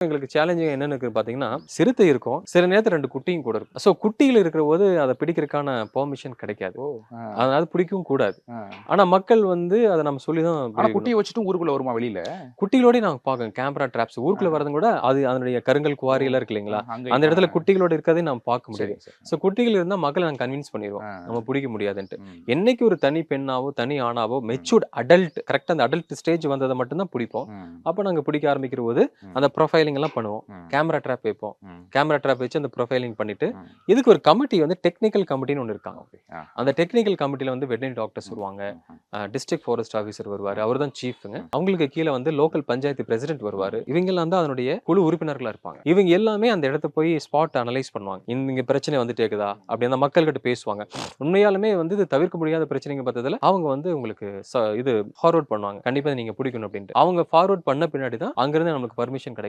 எங்களுக்கு சேலஞ்சிங் என்னன்னு இருக்கு பார்த்தீங்கன்னா, சிறுத்தை இருக்கும். சில நேரத்துல 2 குட்டியும் கூட இருக்கும். ஸோ குட்டிகள் இருக்கிறபோது அத பிடிக்கிறதுக்கான பெர்மிஷன் கிடைக்காது. ஓ! ஆ, அதனால பிடிக்கவும் கூடாது. ஆ. ஆனா மக்கள் வந்து அத நம்ம சொல்லி தான் ஆனா பிடிக்கணும். குட்டிய வச்சுட்டும் ஊருக்குள்ள வருமா வெளியில? குட்டிகளோடயும் நாங்க பார்க்கோம். கேமரா ட்ராப்ஸ் ஆ. ஊருக்குள்ள வரதும் கூட அது அதனுடைய கருங்கல் ஓ! குவாரி எல்லாம் இருக்கு இல்லைங்களா? அங்க அந்த இடத்துல குட்டிகளோட இருக்கிறதையும் நம்ம பார்க்க முடியுது. சரிங்க சார். ஸோ குட்டிகள் இருந்தா மக்கள நாங்க கன்வின்ஸ் பண்ணிருவோம். ஆ. நம்ம பிடிக்க முடியாதுன்ட்டு. ம். என்னைக்கு ஒரு தனி பெண்ணாவோ, தனி ஆணாவோ ம். மெச்சூர்ட் அடல்ட் கரெக்ட்டா அந்த அடல்ட் ஸ்டேஜ் வந்தத மட்டும் தான் பிடிப்போம். ம். அப்ப நாங்க பிடிக்க ஆரம்பிக்கிறபோது, ம். அந்த ப்ரொஃபைலிங் எல்லாம் பண்ணுவோம். ம். கேமரா ட்ராப் வைப்போம். ம். கேமரா ட்ராப் வச்சு அந்த ப்ரொஃபைலிங் பண்ணிட்டு, ம். இதுக்கு ஒரு கமிட்டி வந்து டெக்னிக்கல் கமிட்டின்னு ஒண்ணு இருக்காங்க. ஓகே. ஆ. அந்த டெக்னிக்கல் கமிட்டில வந்து வெட்டனரி டாக்டர்ஸ் வருவாங்க. ம். டிஸ்ட்ரிக்ட் ஃபாரஸ்ட் ஆஃபீசர் வருவாரு. அவரு தான் சீஃப்ங்க. அவங்களுக்கு கீழ வந்து லோக்கல் பஞ்சாயத்து பிரசிடென்ட் வருவாரு. இவங்கெல்லாம் தான் அதனுடைய குழு உறுப்பினர்களா இருப்பாங்க. இவங்க எல்லாமே அந்த இடத்த போய் ஸ்பாட் அனலைஸ் பண்ணுவாங்க. இங்க பிரச்சனை வந்துட்டே இருக்குதா? அப்படி அந்த மக்கள்கிட்ட பேசுவாங்க. உண்மையாலுமே வந்து இது தவிர்க்க முடியாத பிரச்சனைங்க பட்சத்துல அவங்க வந்து உங்களுக்கு இது ஃபார்வர்ட் பண்ணுவாங்க. கண்டிப்பா இத நீங்க பிடிக்கணும் அப்படின்ட்டு. அவங்க ஃபார்வர்ட் பண்ண பின்னாடி தான் அங்கிருந்து நமக்கு பர்மிஷன் கிடைக்கிறது.